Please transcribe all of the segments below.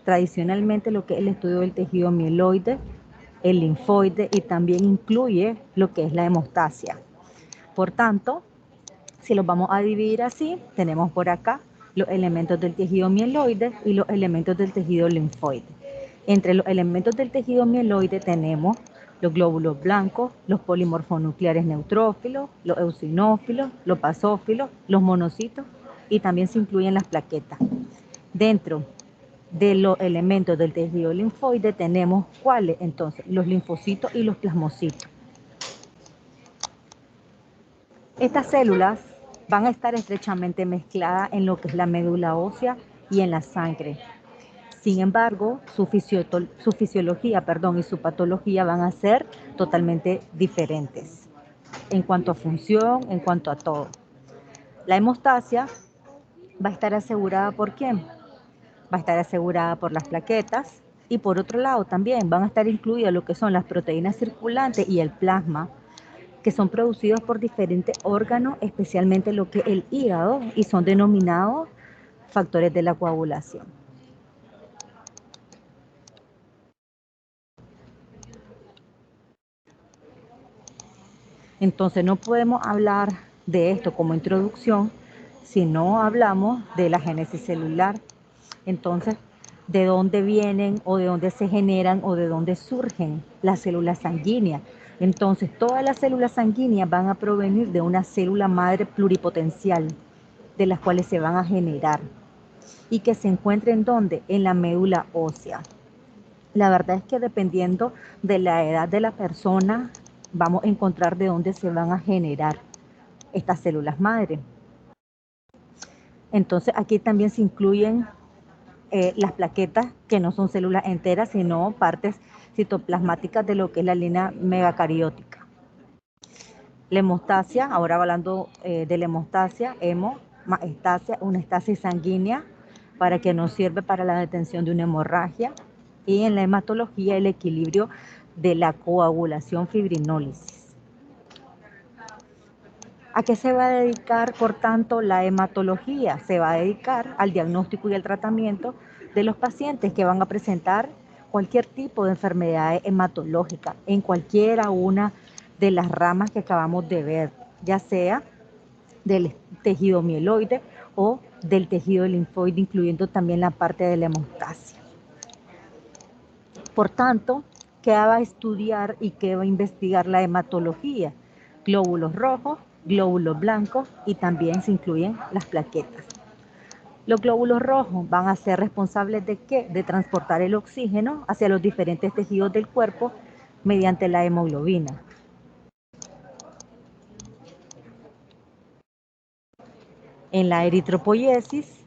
tradicionalmente lo que es el estudio del tejido mieloide, el linfoide y también incluye lo que es la hemostasia. Por tanto, si los vamos a dividir así, tenemos por acá los elementos del tejido mieloide y los elementos del tejido linfoide. Entre los elementos del tejido mieloide tenemos los glóbulos blancos, los polimorfonucleares neutrófilos, los eosinófilos, los basófilos, los monocitos y también se incluyen las plaquetas. Dentro de los elementos del tejido linfoide tenemos cuáles entonces, los linfocitos y los plasmocitos. Estas células van a estar estrechamente mezcladas en lo que es la médula ósea y en la sangre. Sin embargo, su fisiología y su patología van a ser totalmente diferentes en cuanto a función, en cuanto a todo. La hemostasia va a estar asegurada ¿por quién? Va a estar asegurada por las plaquetas y por otro lado también van a estar incluidas lo que son las proteínas circulantes y el plasma, que son producidos por diferentes órganos, especialmente lo que es el hígado, y son denominados factores de la coagulación. Entonces no podemos hablar de esto como introducción si no hablamos de la génesis celular. Entonces, ¿de dónde vienen o de dónde se generan o de dónde surgen las células sanguíneas? Entonces, todas las células sanguíneas van a provenir de una célula madre pluripotencial, de las cuales se van a generar y que se encuentren ¿dónde? En la médula ósea. La verdad es que dependiendo de la edad de la persona, vamos a encontrar de dónde se van a generar estas células madre. Entonces aquí también se incluyen las plaquetas, que no son células enteras, sino partes citoplasmáticas de lo que es la línea megacariótica. La hemostasia, ahora hablando de la hemostasia, hemostasia, una estasis sanguínea para que nos sirve para la detención de una hemorragia, y en la hematología el equilibrio de la coagulación fibrinólisis. ¿A qué se va a dedicar, por tanto, la hematología? Se va a dedicar al diagnóstico y al tratamiento de los pacientes que van a presentar cualquier tipo de enfermedad hematológica en cualquiera una de las ramas que acabamos de ver, ya sea del tejido mieloide o del tejido linfoide, incluyendo también la parte de la hemostasia. Por tanto, ¿qué va a estudiar y qué va a investigar la hematología? Glóbulos rojos, glóbulos blancos y también se incluyen las plaquetas. Los glóbulos rojos van a ser responsables ¿de qué? De transportar el oxígeno hacia los diferentes tejidos del cuerpo mediante la hemoglobina. En la eritropoyesis,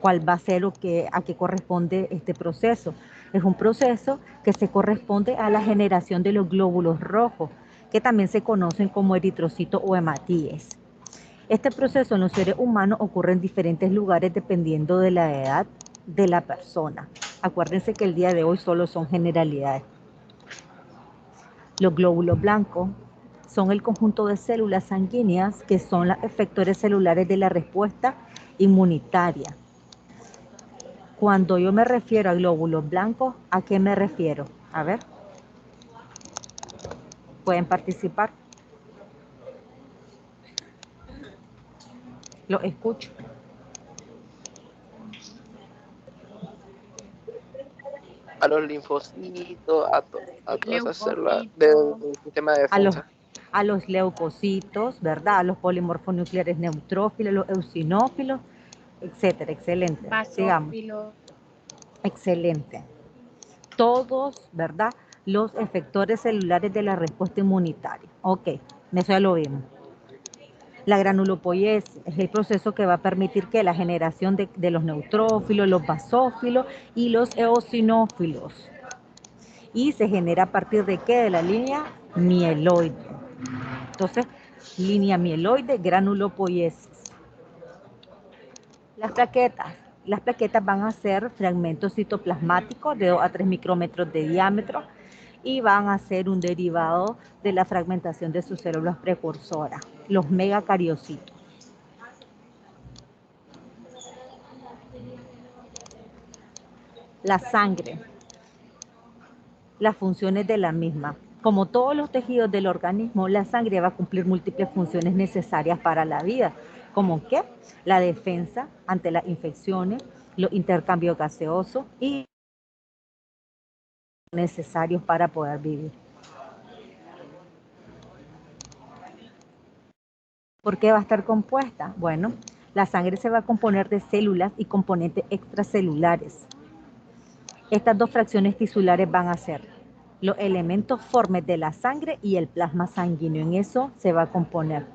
¿cuál va a ser a qué corresponde este proceso? Es un proceso que se corresponde a la generación de los glóbulos rojos, que también se conocen como eritrocitos o hematíes. Este proceso en los seres humanos ocurre en diferentes lugares dependiendo de la edad de la persona. Acuérdense que el día de hoy solo son generalidades. Los glóbulos blancos son el conjunto de células sanguíneas que son los efectores celulares de la respuesta inmunitaria. Cuando yo me refiero a glóbulos blancos, ¿a qué me refiero? A ver, pueden participar. Lo escucho. A los linfocitos, a todas esas células del sistema de defensa. A los leucocitos, ¿verdad? A los polimorfonucleares neutrófilos, los eosinófilos, etcétera. Excelente. Sigamos. Excelente. Todos, ¿verdad? Los efectores celulares de la respuesta inmunitaria. Ok, eso ya lo vimos. La granulopoiesis es el proceso que va a permitir que la generación de los neutrófilos, los basófilos y los eosinófilos. Y se genera a partir de ¿qué? De la línea mieloide. Entonces, línea mieloide, granulopoiesis. Las plaquetas van a ser fragmentos citoplasmáticos de 2 a 3 micrómetros de diámetro y van a ser un derivado de la fragmentación de sus células precursoras, los megacariocitos. La sangre, las funciones de la misma. Como todos los tejidos del organismo, la sangre va a cumplir múltiples funciones necesarias para la vida, como que la defensa ante las infecciones, los intercambios gaseosos y necesarios para poder vivir. ¿Por qué va a estar compuesta? Bueno, la sangre se va a componer de células y componentes extracelulares. Estas dos fracciones tisulares van a ser los elementos formes de la sangre y el plasma sanguíneo. En eso se va a componer.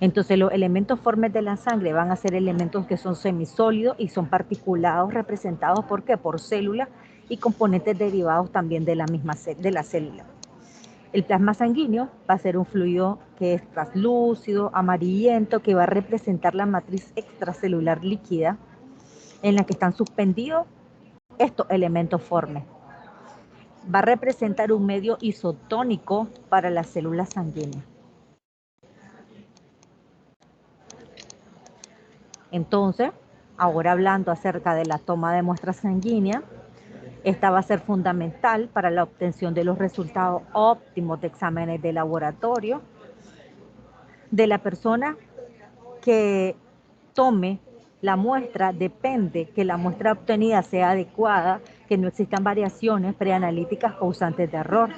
Entonces, los elementos formes de la sangre van a ser elementos que son semisólidos y son particulados, representados ¿por qué? Por células y componentes derivados también de la misma de la célula. El plasma sanguíneo va a ser un fluido que es translúcido, amarillento, que va a representar la matriz extracelular líquida en la que están suspendidos estos elementos formes. Va a representar un medio isotónico para las células sanguíneas. Entonces, ahora hablando acerca de la toma de muestras sanguíneas, esta va a ser fundamental para la obtención de los resultados óptimos de exámenes de laboratorio de la persona que tome la muestra. Depende que la muestra obtenida sea adecuada, que no existan variaciones preanalíticas causantes de error.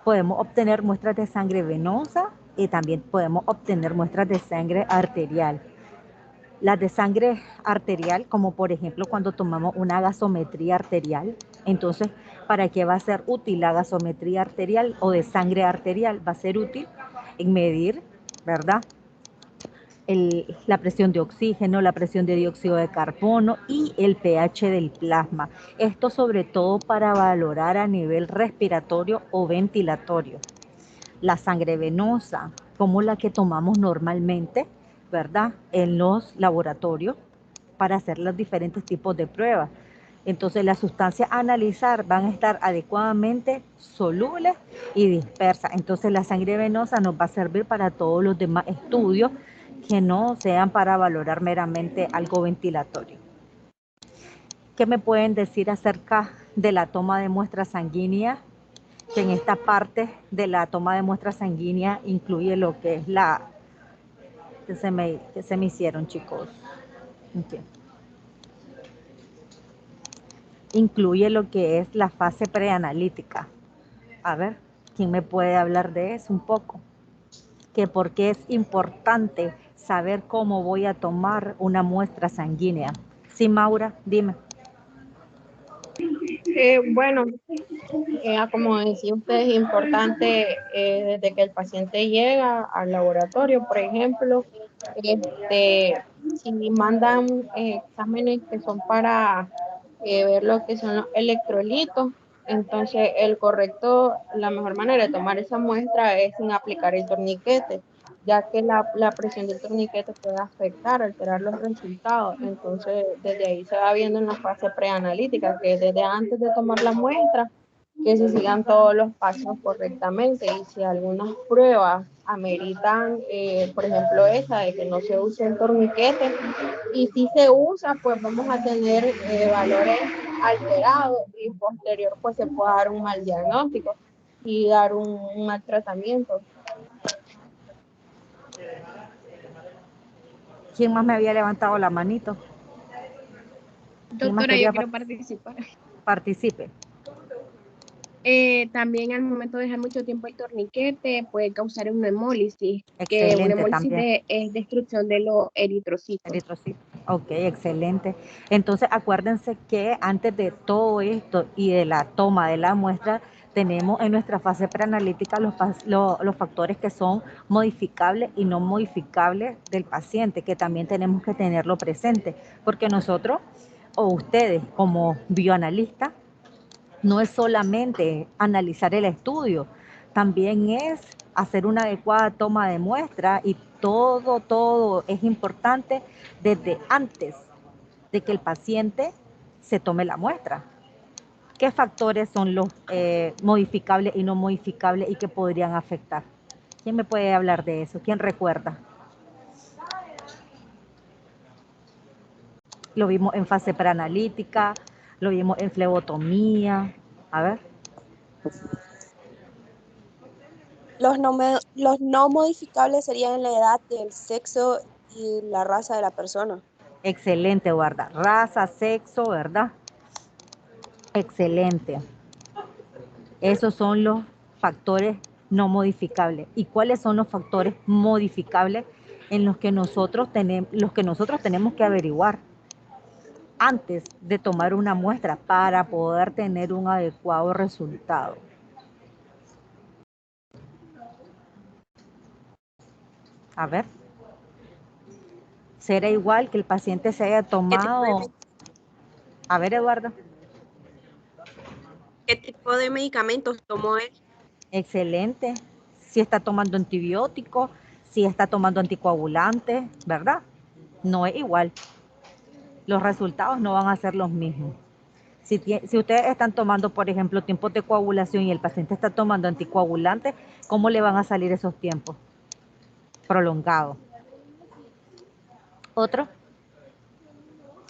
Podemos obtener muestras de sangre venosa y también podemos obtener muestras de sangre arterial. Las de sangre arterial, como por ejemplo cuando tomamos una gasometría arterial, entonces, ¿para qué va a ser útil la gasometría arterial o de sangre arterial? Va a ser útil en medir, ¿verdad?, la presión de oxígeno, la presión de dióxido de carbono y el pH del plasma. Esto sobre todo para valorar a nivel respiratorio o ventilatorio. La sangre venosa, como la que tomamos normalmente, ¿verdad?, en los laboratorios para hacer los diferentes tipos de pruebas. Entonces las sustancias a analizar van a estar adecuadamente solubles y dispersas. Entonces la sangre venosa nos va a servir para todos los demás estudios que no sean para valorar meramente algo ventilatorio. ¿Qué me pueden decir acerca de la toma de muestras sanguíneas? Que en esta parte de la toma de muestras sanguíneas incluye lo que es la... que se me hicieron, chicos. Okay. Incluye lo que es la fase preanalítica. A ver, ¿quién me puede hablar de eso un poco? Que por qué es importante saber cómo voy a tomar una muestra sanguínea. Sí, Maura, dime. Bueno, como decía usted, es importante desde que el paciente llega al laboratorio, por ejemplo, si mandan exámenes que son para ver lo que son los electrolitos, entonces la mejor manera de tomar esa muestra es sin aplicar el torniquete, ya que la presión del torniquete puede afectar, alterar los resultados. Entonces, desde ahí se va viendo en la fase preanalítica, que desde antes de tomar la muestra, que se sigan todos los pasos correctamente, y si algunas pruebas ameritan, por ejemplo, esa de que no se use el torniquete, y si se usa, pues vamos a tener valores alterados y posterior pues se puede dar un mal diagnóstico y dar un mal tratamiento. ¿Quién más me había levantado la manito? Doctora, yo quiero participar. Participe. También al momento de dejar mucho tiempo el torniquete puede causar una hemólisis, Excelente, que una hemólisis también. es destrucción de los eritrocitos. Ok, excelente. Entonces acuérdense que antes de todo esto y de la toma de la muestra, tenemos en nuestra fase preanalítica los factores que son modificables y no modificables del paciente, que también tenemos que tenerlo presente, porque nosotros o ustedes como bioanalistas, no es solamente analizar el estudio, también es hacer una adecuada toma de muestra, y todo es importante desde antes de que el paciente se tome la muestra. ¿Qué factores son los modificables y no modificables y que podrían afectar? ¿Quién me puede hablar de eso? ¿Quién recuerda? Lo vimos en fase preanalítica, lo vimos en flebotomía. A ver, Los no modificables serían la edad, el sexo y la raza de la persona. excelente, guarda. Raza, sexo, ¿verdad? Excelente. Esos son los factores no modificables. ¿Y cuáles son los factores modificables en los que nosotros tenemos que averiguar antes de tomar una muestra para poder tener un adecuado resultado? A ver, ¿será igual que el paciente se haya tomado? A ver, Eduardo. ¿Qué tipo de medicamentos tomó él? Excelente. Si está tomando antibióticos, si está tomando anticoagulantes, ¿verdad? No es igual. Los resultados no van a ser los mismos. Si ustedes están tomando, por ejemplo, tiempos de coagulación y el paciente está tomando anticoagulantes, ¿cómo le van a salir esos tiempos? Prolongados. ¿Otro?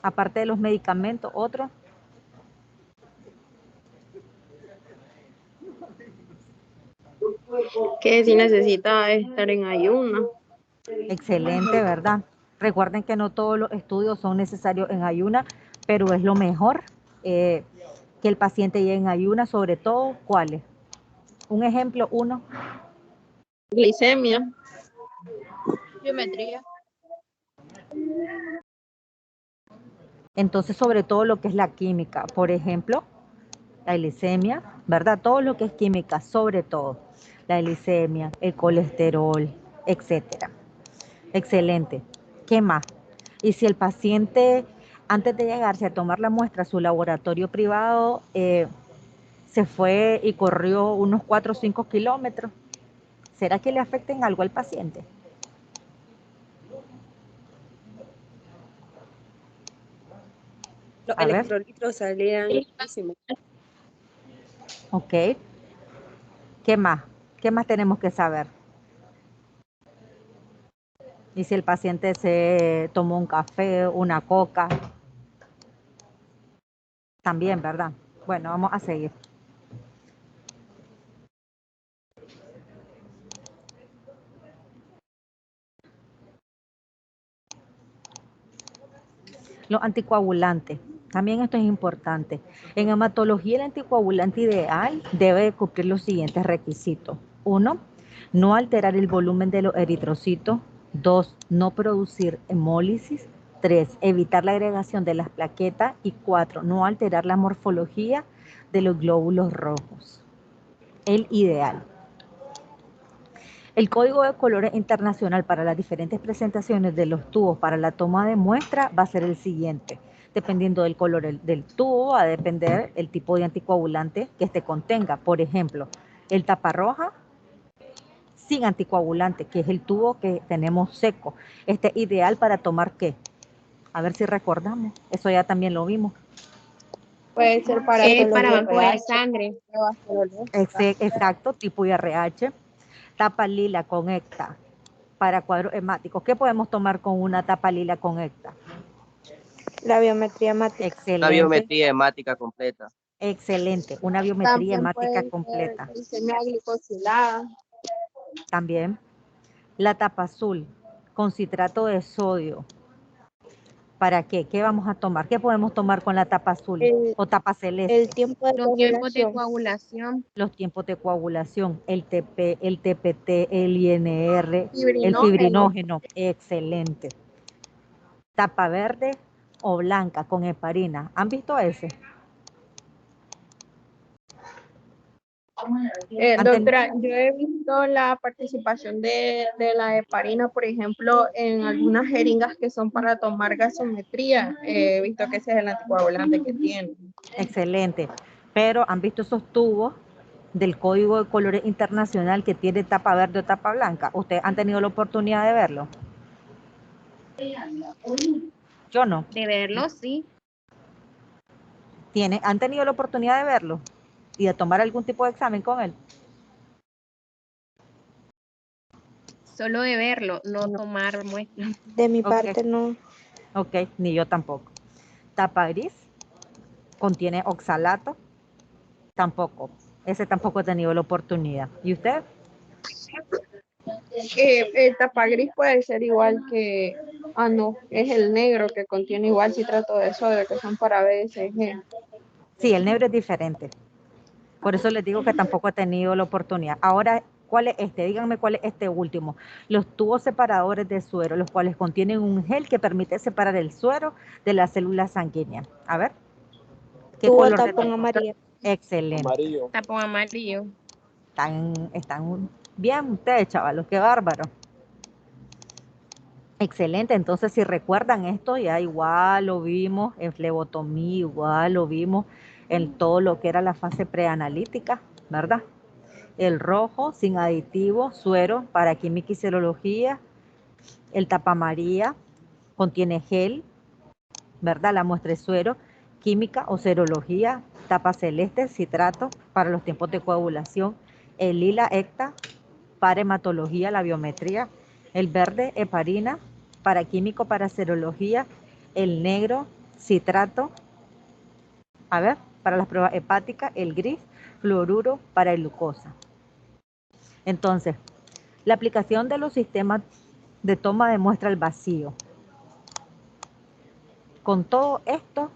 Aparte de los medicamentos, ¿otro? Que si necesita estar en ayuno. Excelente, ¿verdad? Recuerden que no todos los estudios son necesarios en ayuna, pero es lo mejor que el paciente llegue en ayuna, sobre todo, ¿cuáles? Un ejemplo, uno. Glicemia. Biometría. Entonces, sobre todo lo que es la química, por ejemplo, la glicemia, ¿verdad? Todo lo que es química, sobre todo, la glicemia, el colesterol, etcétera. Excelente. ¿Qué más? Y si el paciente, antes de llegarse a tomar la muestra a su laboratorio privado, se fue y corrió unos 4 o 5 kilómetros, ¿será que le afecta en algo al paciente? Los A ver. electrolitos salían muchísimo. Ok. ¿Qué más? ¿Qué más tenemos que saber? Y si el paciente se tomó un café, una coca, también, ¿verdad? Bueno, vamos a seguir. Los anticoagulantes. También esto es importante. En hematología, el anticoagulante ideal debe cumplir los siguientes requisitos. 1, no alterar el volumen de los eritrocitos. 2, no producir hemólisis. 3, evitar la agregación de las plaquetas. Y 4, no alterar la morfología de los glóbulos rojos. El ideal. El código de colores internacional para las diferentes presentaciones de los tubos para la toma de muestra va a ser el siguiente. Dependiendo del color del tubo, va a depender el tipo de anticoagulante que este contenga. Por ejemplo, el taparroja sin anticoagulante, que es el tubo que tenemos seco. Este es ideal para tomar ¿qué? A ver si recordamos. Eso ya también lo vimos. Puede ser para Para los banco de sangre. Exacto, tipo IRH. Tapa lila con ECTA para cuadros hemáticos. ¿Qué podemos tomar con una tapa lila con ECTA? La biometría hemática. Una Excelente, biometría hemática completa. excelente. Una biometría También hemática puede completa. ser glicemia glicosilada. También. La tapa azul con citrato de sodio. ¿Para qué? ¿Qué vamos a tomar? ¿Qué podemos tomar con la tapa azul o tapa celeste? El tiempo de Los tiempos de coagulación. coagulación. Los tiempos de coagulación, el TP, el TPT, el INR, el Fibrinógeno. fibrinógeno. Excelente. Tapa verde o blanca con heparina. ¿Han visto ese? Doctora, yo he visto la participación de la heparina, por ejemplo, en algunas jeringas que son para tomar gasometría. He visto que ese es el anticoagulante que tiene. Excelente. Pero ¿han visto esos tubos del Código de Colores Internacional que tiene tapa verde o tapa blanca? ¿Ustedes han tenido la oportunidad de verlo? Yo no. De verlo, sí. ¿Han tenido la oportunidad de verlo y de tomar algún tipo de examen con él? Solo de verlo, no tomar muestras. De mi Ok. parte no. Ok, ni yo tampoco. Tapa gris ¿Contiene oxalato? Tampoco. Ese tampoco he tenido la oportunidad. ¿Y usted? El tapagris puede ser igual que, no, es el negro que contiene igual citrato de sodio, que son para BSG. Sí, el negro es diferente. Por eso les digo que tampoco he tenido la oportunidad. Ahora, ¿cuál es este? Díganme cuál es este último. Los tubos separadores de suero, los cuales contienen un gel que permite separar el suero de las células sanguíneas. A ver, ¿qué Tubo color de tapón tubo? amarillo. Excelente. Amarillo. Tapón amarillo. Están bien ustedes, chavalos, qué bárbaro. Excelente, entonces si recuerdan esto, ya igual lo vimos en flebotomía, igual lo vimos en todo lo que era la fase preanalítica, ¿verdad? El rojo sin aditivo, suero para química y serología, el tapamaría contiene gel, ¿verdad? La muestra de suero, química o serología, tapa celeste, citrato para los tiempos de coagulación, el lila ecta para hematología, la biometría, el verde heparina para químico, para serología, el negro citrato, a ver, para las pruebas hepáticas, el gris fluoruro para glucosa. Entonces, la aplicación de los sistemas de toma de muestra al vacío. Con todo esto,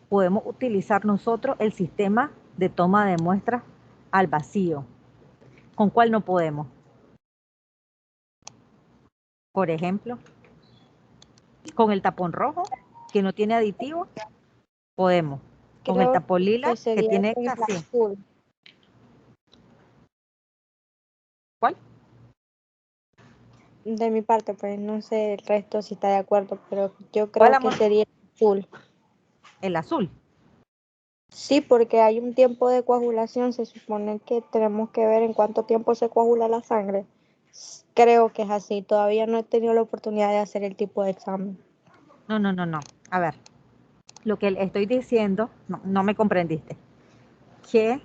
podemos utilizar nosotros el sistema de toma de muestra al vacío. ¿Con cuál no podemos? Por ejemplo, con el tapón rojo, que no tiene aditivo, podemos. Con el Creo tapón lila, que que sería tiene con el casi. azul. ¿Cuál? De mi parte, pues no sé el resto si está de acuerdo, pero yo ¿Cuál, creo que amor? sería el azul. El azul. Sí, porque hay un tiempo de coagulación, se supone que tenemos que ver en cuánto tiempo se coagula la sangre. Creo que es así, todavía no he tenido la oportunidad de hacer el tipo de examen. No. A ver, lo que estoy diciendo, no me comprendiste. Que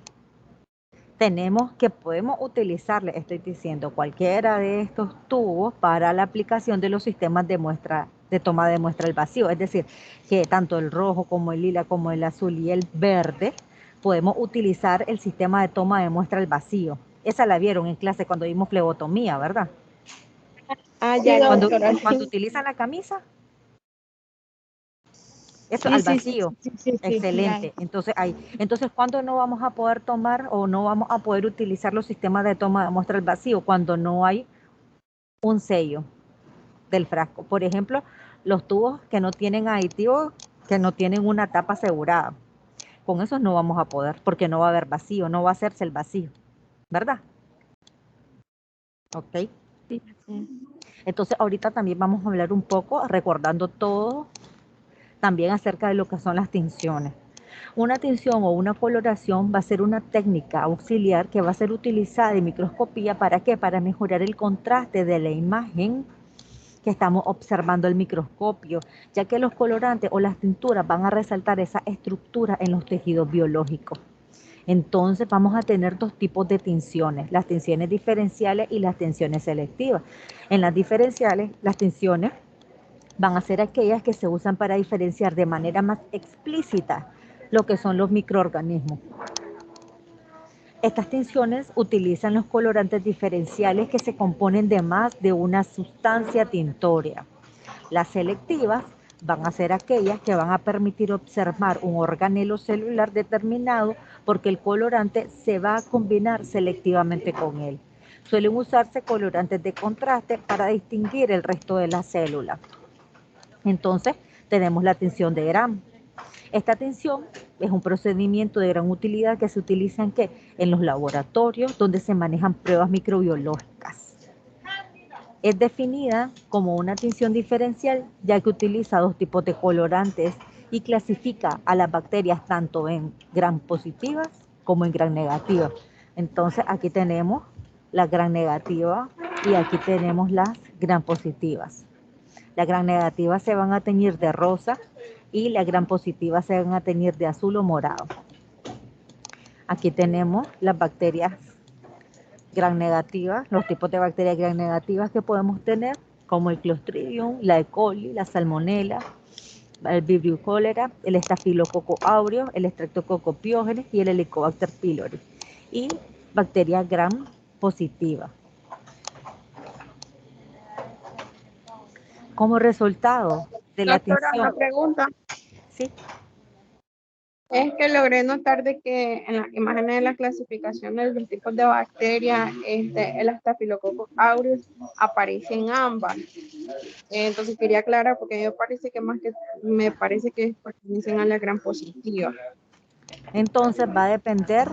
podemos utilizarle, estoy diciendo, cualquiera de estos tubos para la aplicación de los sistemas de muestra, de toma de muestra al vacío. Es decir, que tanto el rojo como el lila, como el azul y el verde, podemos utilizar el sistema de toma de muestra al vacío. Esa la vieron en clase cuando vimos flebotomía, ¿verdad? Ah, Sí, ya, ya. doctora, Cuando sí. utilizan la camisa, eso Sí, al sí, sí, vacío. sí, sí, sí, ya. Excelente. Entonces, ¿cuándo no vamos a poder tomar o no vamos a poder utilizar los sistemas de toma de muestra al vacío? Cuando no hay un sello del frasco. Por ejemplo, los tubos que no tienen aditivos, que no tienen una tapa asegurada. Con esos no vamos a poder, porque no va a haber vacío, no va a hacerse el vacío, ¿verdad? Ok. Sí. Entonces, ahorita también vamos a hablar un poco, recordando todo, también acerca de lo que son las tinciones. Una tinción o una coloración va a ser una técnica auxiliar que va a ser utilizada en microscopía. ¿Para qué? Para mejorar el contraste de la imagen que estamos observando el microscopio, ya que los colorantes o las tinturas van a resaltar esa estructura en los tejidos biológicos. Entonces vamos a tener dos tipos de tinciones, las tinciones diferenciales y las tinciones selectivas. En las diferenciales, las tinciones van a ser aquellas que se usan para diferenciar de manera más explícita lo que son los microorganismos. Estas tinciones utilizan los colorantes diferenciales que se componen de más de una sustancia tintorea. Las selectivas van a ser aquellas que van a permitir observar un organelo celular determinado porque el colorante se va a combinar selectivamente con él. Suelen usarse colorantes de contraste para distinguir el resto de la célula. Entonces, tenemos la tinción de Gram. Esta tinción es un procedimiento de gran utilidad que se utiliza en los laboratorios donde se manejan pruebas microbiológicas. Es definida como una tinción diferencial ya que utiliza dos tipos de colorantes y clasifica a las bacterias tanto en gram positivas como en gram negativas. Entonces aquí tenemos la gram negativa y aquí tenemos las gram positivas. Las gram negativas se van a teñir de rosa y las gram positivas se van a teñir de azul o morado. Aquí tenemos las bacterias gram negativas, los tipos de bacterias gram negativas que podemos tener, como el Clostridium, la E. coli, la Salmonella, el Vibrio cholera, el Staphylococcus aureus, el Streptococcus pyogenes y el Helicobacter pylori. Y bacteria gram positiva. Como resultado de la Doctora, una tinción, pregunta. ¿sí? Es que logré notar de que en las imágenes de la clasificación de los tipos de bacterias, el Staphylococcus aureus aparece en ambas. Entonces quería aclarar porque me parece que pertenecen a la gram positiva. Entonces va a depender,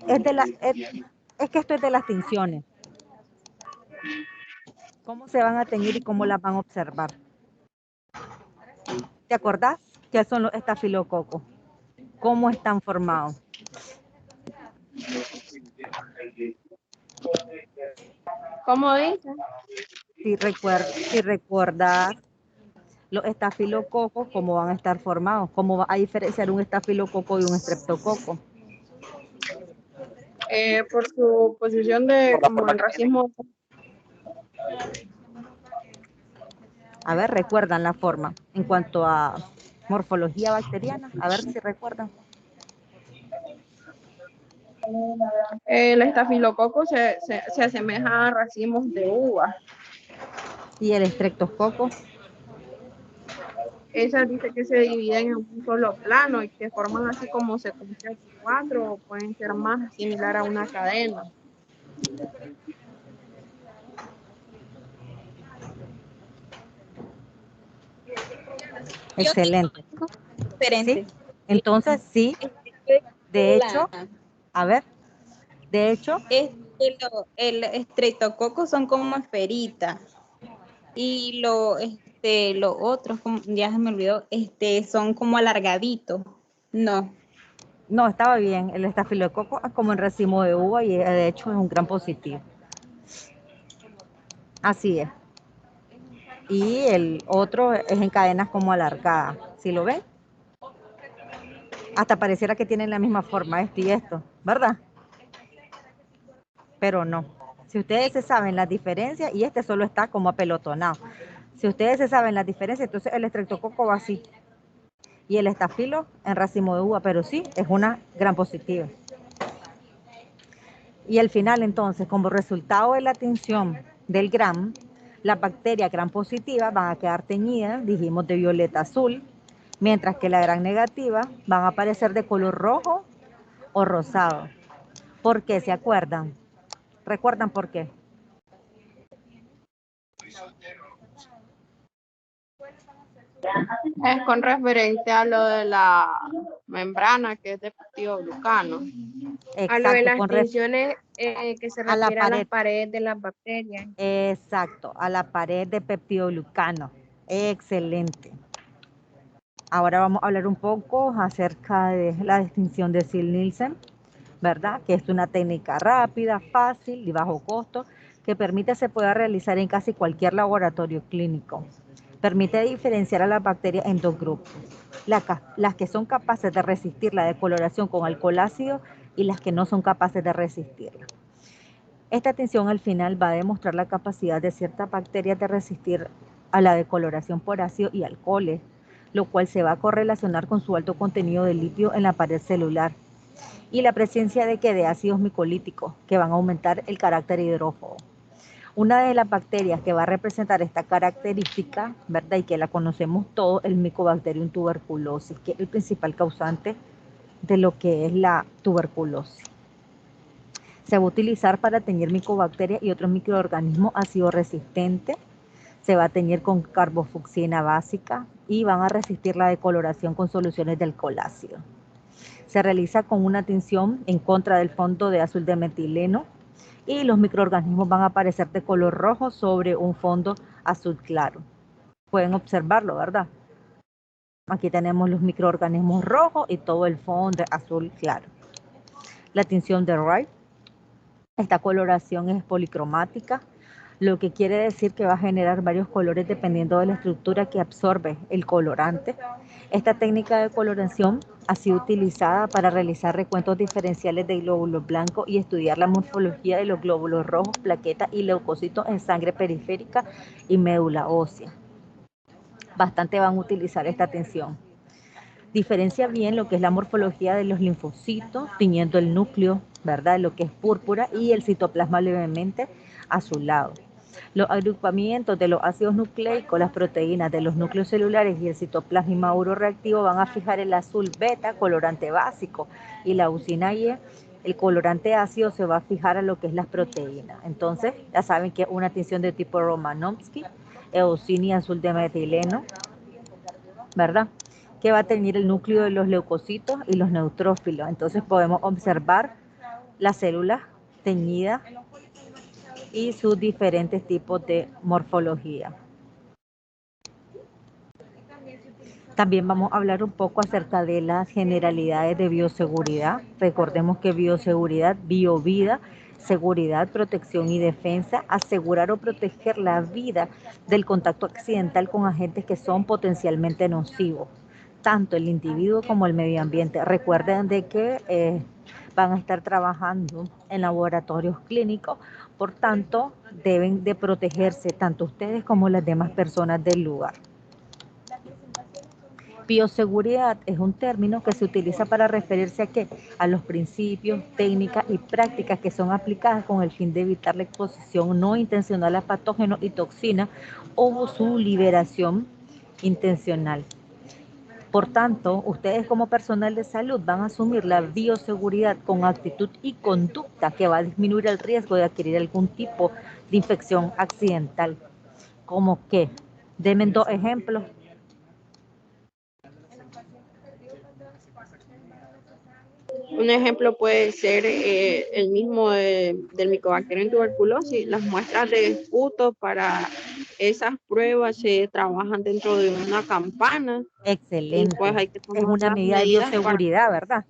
es que esto es de las tinciones. ¿Cómo se van a teñir y cómo las van a observar? ¿Te acordás qué son los estafilococos? ¿Cómo están formados? ¿Cómo dice? Si recuerdas los estafilococos, ¿cómo van a estar formados? ¿Cómo va a diferenciar un estafilococo y un estreptococo? Por su posición de Por la como forma el que tienen. racismo. A ver, recuerdan la forma. En cuanto a morfología bacteriana, a ver si recuerdan. El estafilococo se asemeja a racimos de uva. Y el estreptococo, Esas dice que se dividen en un solo plano y que forman así como secuencias de cuatro o pueden ser más similar a una cadena. excelente. Diferente. ¿Sí? Entonces, sí, de hecho, a ver, de hecho, El estreptococo son como esferitas y los otros, ya se me olvidó, son como alargaditos. No, no, estaba bien. El estafilococo es como en racimo de uva y de hecho es un gran positivo. Así es. Y el otro es en cadenas como alargadas. ¿Sí lo ven? Hasta pareciera que tienen la misma forma esto y esto, ¿verdad? Pero no. Si ustedes se saben las diferencias, y este solo está como apelotonado. Si ustedes se saben las diferencias, entonces el estreptococo va así. Y el estafilo en racimo de uva, pero sí, es una gran positiva. Y al final, entonces, como resultado de la tinción del gram, las bacterias gram positivas van a quedar teñidas, dijimos, de violeta azul, mientras que la gram negativa van a aparecer de color rojo o rosado. ¿Por qué? ¿Se acuerdan? ¿Recuerdan por qué? Es con referente a lo de la membrana que es de peptidoglucano. A lo de Exacto, las tensiones que se a la refiere a las pared. paredes de las bacterias. Exacto, a la pared de peptidoglucano. Excelente. Ahora vamos a hablar un poco acerca de la distinción de Ziehl-Neelsen, ¿verdad? Que es una técnica rápida, fácil y bajo costo que permite se pueda realizar en casi cualquier laboratorio clínico. Permite diferenciar a las bacterias en dos grupos, las que son capaces de resistir la decoloración con alcohol ácido y las que no son capaces de resistirla. Esta tinción al final va a demostrar la capacidad de ciertas bacterias de resistir a la decoloración por ácido y alcoholes, lo cual se va a correlacionar con su alto contenido de litio en la pared celular y la presencia de ácidos micolíticos que van a aumentar el carácter hidrófobo. Una de las bacterias que va a representar esta característica, ¿verdad? Y que la conocemos todos, el Mycobacterium tuberculosis, que es el principal causante de lo que es la tuberculosis. Se va a utilizar para teñir micobacterias y otros microorganismos ácido resistentes. Se va a teñir con carbofucsina básica y van a resistir la decoloración con soluciones de alcohol ácido. Se realiza con una tinción en contra del fondo de azul de metileno y los microorganismos van a aparecer de color rojo sobre un fondo azul claro. Pueden observarlo, ¿verdad? Aquí tenemos los microorganismos rojos y todo el fondo azul claro. La tinción de Wright. Esta coloración es policromática, lo que quiere decir que va a generar varios colores dependiendo de la estructura que absorbe el colorante. Esta técnica de coloración ha sido utilizada para realizar recuentos diferenciales de glóbulos blancos y estudiar la morfología de los glóbulos rojos, plaquetas y leucocitos en sangre periférica y médula ósea. bastante van a utilizar esta tensión. Diferencia bien lo que es la morfología de los linfocitos, tiñendo el núcleo, ¿verdad? Lo que es púrpura y el citoplasma levemente azulado. Los agrupamientos de los ácidos nucleicos, las proteínas de los núcleos celulares y el citoplasma inmaduro reactivo van a fijar el azul beta, colorante básico, y la usina Y, el colorante ácido, se va a fijar a lo que es las proteínas. Entonces, ya saben que es una tinción de tipo Romanovsky, eosina y azul de metileno, ¿verdad? Que va a teñir el núcleo de los leucocitos y los neutrófilos. Entonces podemos observar las células teñidas y sus diferentes tipos de morfología. También vamos a hablar un poco acerca de las generalidades de bioseguridad. Recordemos que bioseguridad, biovida, seguridad, protección y defensa, asegurar o proteger la vida del contacto accidental con agentes que son potencialmente nocivos, tanto el individuo como el medio ambiente. Recuerden de que van a estar trabajando en laboratorios clínicos, por tanto, deben de protegerse tanto ustedes como las demás personas del lugar. Bioseguridad es un término que se utiliza para referirse a qué? A los principios, técnicas y prácticas que son aplicadas con el fin de evitar la exposición no intencional a patógenos y toxinas o su liberación intencional. Por tanto, ustedes como personal de salud van a asumir la bioseguridad con actitud y conducta que va a disminuir el riesgo de adquirir algún tipo de infección accidental. ¿Cómo qué? Denme 2 ejemplos. Un ejemplo puede ser el mismo del Mycobacterium tuberculosis. Las muestras de esputo para esas pruebas se trabajan dentro de una campana. Excelente. Y pues hay que tomar es una las medida de medidas bioseguridad, ¿verdad?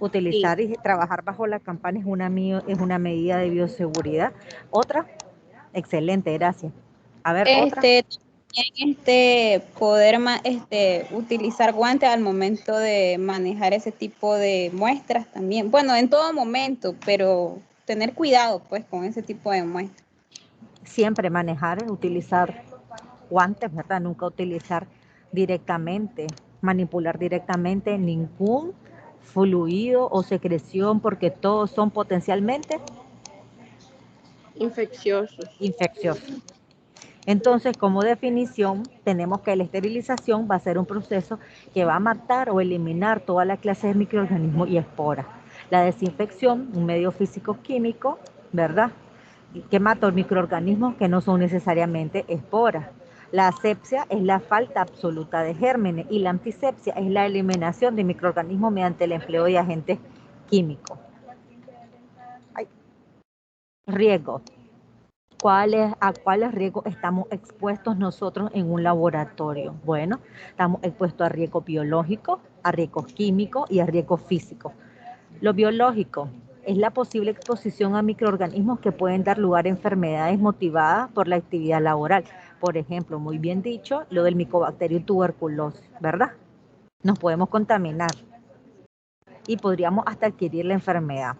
Utilizar Sí. y trabajar bajo la campana es una medida de bioseguridad. ¿Otra? Excelente, gracias. A ver, otra. También poder utilizar guantes al momento de manejar ese tipo de muestras también. Bueno, en todo momento, pero tener cuidado pues con ese tipo de muestras. Siempre manejar, utilizar guantes, ¿verdad? Nunca utilizar directamente, manipular directamente ningún fluido o secreción, porque todos son potencialmente Infecciosos. infecciosos. Entonces, como definición, tenemos que la esterilización va a ser un proceso que va a matar o eliminar toda la clase de microorganismos y esporas. La desinfección, un medio físico-químico, ¿verdad? Que mata microorganismos que no son necesariamente esporas. La asepsia es la falta absoluta de gérmenes y la antisepsia es la eliminación de microorganismos mediante el empleo de agentes químicos. Riesgo. ¿A cuáles riesgos estamos expuestos nosotros en un laboratorio? Bueno, estamos expuestos a riesgos biológicos, a riesgos químicos y a riesgos físicos. Lo biológico es la posible exposición a microorganismos que pueden dar lugar a enfermedades motivadas por la actividad laboral. Por ejemplo, muy bien dicho, lo del Mycobacterium tuberculosis, ¿verdad? Nos podemos contaminar y podríamos hasta adquirir la enfermedad.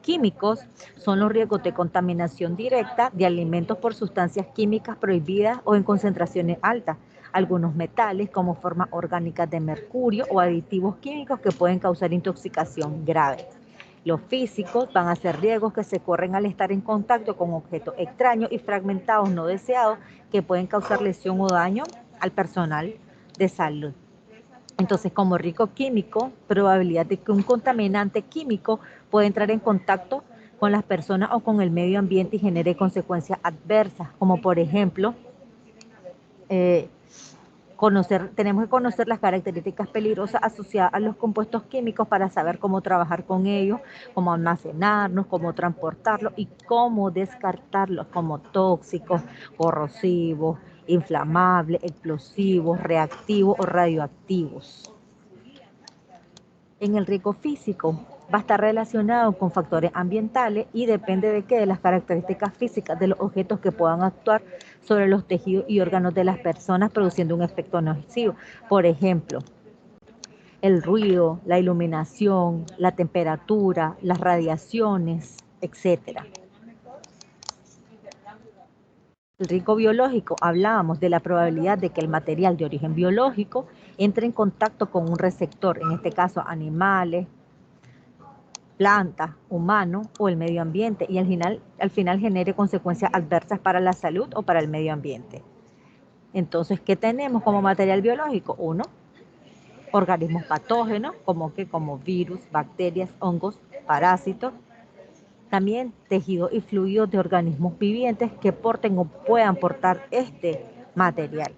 Químicos son los riesgos de contaminación directa de alimentos por sustancias químicas prohibidas o en concentraciones altas. Algunos metales como formas orgánicas de mercurio o aditivos químicos que pueden causar intoxicación grave. Los físicos van a ser riesgos que se corren al estar en contacto con objetos extraños y fragmentados no deseados que pueden causar lesión o daño al personal de salud. Entonces, como riesgo químico, probabilidad de que un contaminante químico pueda entrar en contacto con las personas o con el medio ambiente y genere consecuencias adversas, como por ejemplo, tenemos que conocer las características peligrosas asociadas a los compuestos químicos para saber cómo trabajar con ellos, cómo almacenarlos, cómo transportarlos y cómo descartarlos como tóxicos, corrosivos, inflamables, explosivos, reactivos o radioactivos. En el riesgo físico va a estar relacionado con factores ambientales y depende de qué, de las características físicas de los objetos que puedan actuar sobre los tejidos y órganos de las personas produciendo un efecto nocivo. Por ejemplo, el ruido, la iluminación, la temperatura, las radiaciones, etcétera. El riesgo biológico, hablábamos de la probabilidad de que el material de origen biológico entre en contacto con un receptor, en este caso animales, plantas, humanos o el medio ambiente, y al final genere consecuencias adversas para la salud o para el medio ambiente. Entonces, ¿qué tenemos como material biológico? Uno, organismos patógenos, como virus, bacterias, hongos, parásitos. También tejidos y fluidos de organismos vivientes que porten o puedan portar este material.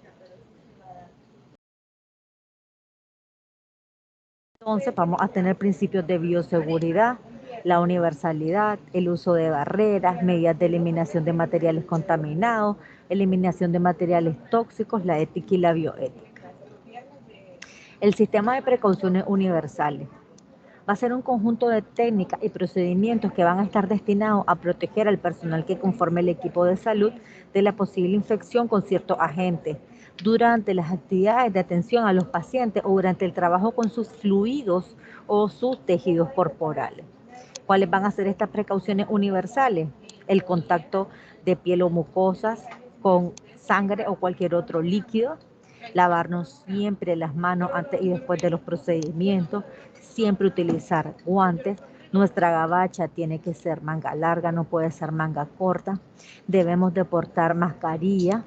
Entonces vamos a tener principios de bioseguridad, la universalidad, el uso de barreras, medidas de eliminación de materiales contaminados, eliminación de materiales tóxicos, la ética y la bioética. El sistema de precauciones universales va a ser un conjunto de técnicas y procedimientos que van a estar destinados a proteger al personal que conforme el equipo de salud de la posible infección con ciertos agentes durante las actividades de atención a los pacientes o durante el trabajo con sus fluidos o sus tejidos corporales. ¿Cuáles van a ser estas precauciones universales? El contacto de piel o mucosas con sangre o cualquier otro líquido, lavarnos siempre las manos antes y después de los procedimientos, siempre utilizar guantes. Nuestra gabacha tiene que ser manga larga, no puede ser manga corta. Debemos de portar mascarilla,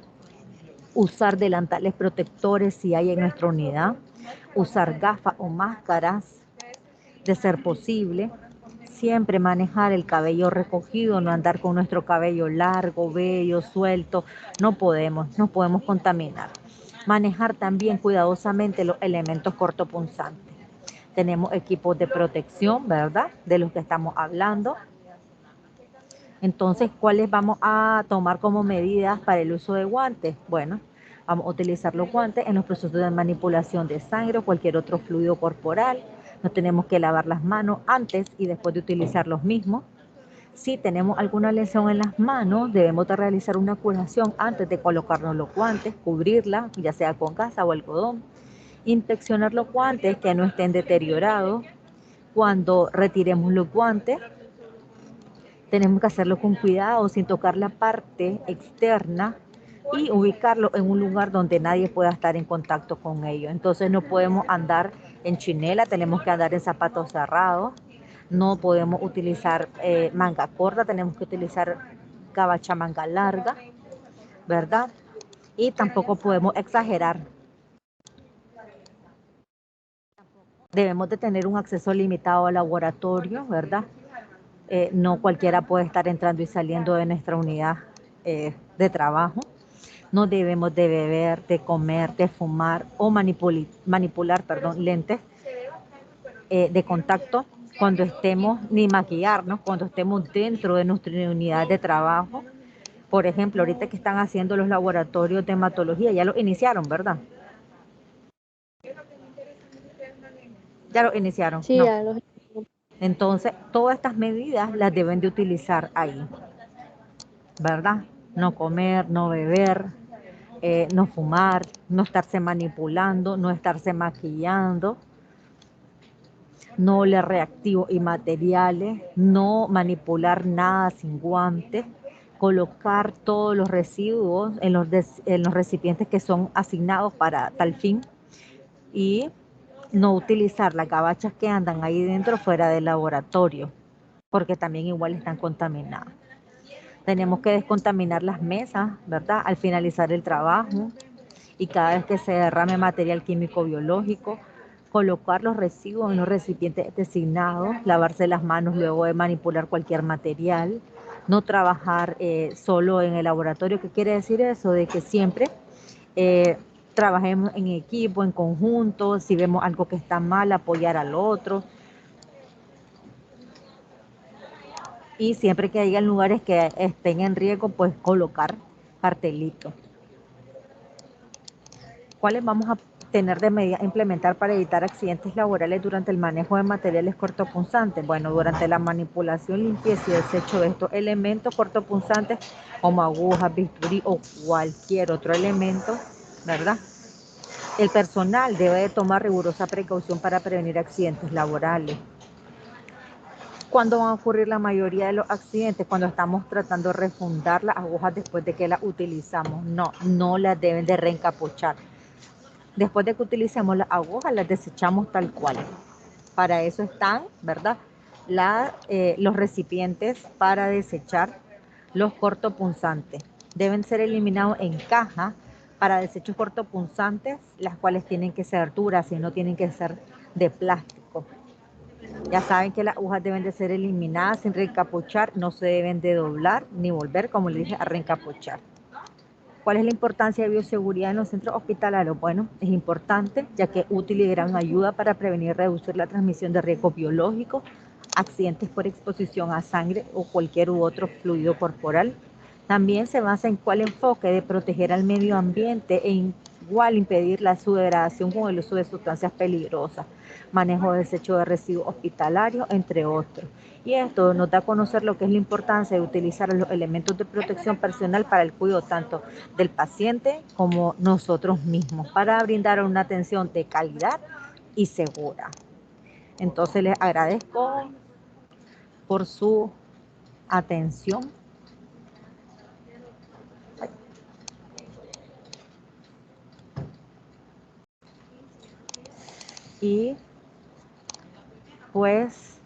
usar delantales protectores si hay en nuestra unidad, usar gafas o máscaras de ser posible. Siempre manejar el cabello recogido, no andar con nuestro cabello largo, bello, suelto. No podemos contaminar. Manejar también cuidadosamente los elementos cortopunzantes. Tenemos equipos de protección, ¿verdad? De los que estamos hablando. Entonces, ¿cuáles vamos a tomar como medidas para el uso de guantes? Bueno, vamos a utilizar los guantes en los procesos de manipulación de sangre o cualquier otro fluido corporal. Nos tenemos que lavar las manos antes y después de utilizar los mismos. Si tenemos alguna lesión en las manos, debemos de realizar una curación antes de colocarnos los guantes, cubrirla, ya sea con gasa o algodón. Inspeccionar los guantes que no estén deteriorados. Cuando retiremos los guantes, tenemos que hacerlo con cuidado, sin tocar la parte externa y ubicarlo en un lugar donde nadie pueda estar en contacto con ellos. Entonces no podemos andar en chinela, tenemos que andar en zapatos cerrados. No podemos utilizar manga corta, tenemos que utilizar gabacha manga larga, ¿verdad? Y tampoco podemos exagerar. Debemos de tener un acceso limitado al laboratorio, ¿verdad? No cualquiera puede estar entrando y saliendo de nuestra unidad de trabajo. No debemos de beber, de comer, de fumar o manipular lentes de contacto cuando estemos, ni maquillarnos, cuando estemos dentro de nuestra unidad de trabajo. Por ejemplo, ahorita que están haciendo los laboratorios de hematología, ya los iniciaron, ¿verdad? Ya los iniciaron. Sí, no. ya los... Entonces, todas estas medidas las deben de utilizar ahí, ¿verdad? No comer, no beber, no fumar, no estarse manipulando, no estarse maquillando, no oler reactivos y materiales, no manipular nada sin guantes, colocar todos los residuos en los recipientes que son asignados para tal fin y no utilizar las gabachas que andan ahí dentro fuera del laboratorio, porque también igual están contaminadas. Tenemos que descontaminar las mesas, ¿verdad? Al finalizar el trabajo y cada vez que se derrame material químico biológico, colocar los residuos en los recipientes designados, lavarse las manos luego de manipular cualquier material, no trabajar solo en el laboratorio. ¿Qué quiere decir eso? De que siempre trabajemos en equipo, en conjunto, si vemos algo que está mal, apoyar al otro. Y siempre que haya lugares que estén en riesgo, pues colocar cartelitos. ¿Cuáles vamos a tener de medidas a implementar para evitar accidentes laborales durante el manejo de materiales cortopunzantes? Bueno, durante la manipulación, limpieza y desecho de estos elementos cortopunzantes, como agujas, bisturí o cualquier otro elemento, ¿verdad? El personal debe de tomar rigurosa precaución para prevenir accidentes laborales. ¿Cuándo van a ocurrir la mayoría de los accidentes? Cuando estamos tratando de refundar las agujas después de que las utilizamos. No, no las deben de reencapuchar. Después de que utilicemos las agujas, las desechamos tal cual. Para eso están, ¿verdad? Los recipientes para desechar los cortopunzantes. Deben ser eliminados en caja para desechos cortopunzantes, las cuales tienen que ser duras y no tienen que ser de plástico. Ya saben que las agujas deben de ser eliminadas sin reencapuchar, no se deben de doblar ni volver, como les dije, a reencapuchar. ¿Cuál es la importancia de bioseguridad en los centros hospitalarios? Bueno, es importante ya que es útil y de gran ayuda para prevenir y reducir la transmisión de riesgos biológicos, accidentes por exposición a sangre o cualquier u otro fluido corporal. También se basa en cuál enfoque de proteger al medio ambiente e igual impedir la su degradación con el uso de sustancias peligrosas, manejo de desecho de residuos hospitalarios, entre otros. Y esto nos da a conocer lo que es la importancia de utilizar los elementos de protección personal para el cuidado tanto del paciente como nosotros mismos, para brindar una atención de calidad y segura. Entonces les agradezco por su atención. Y pues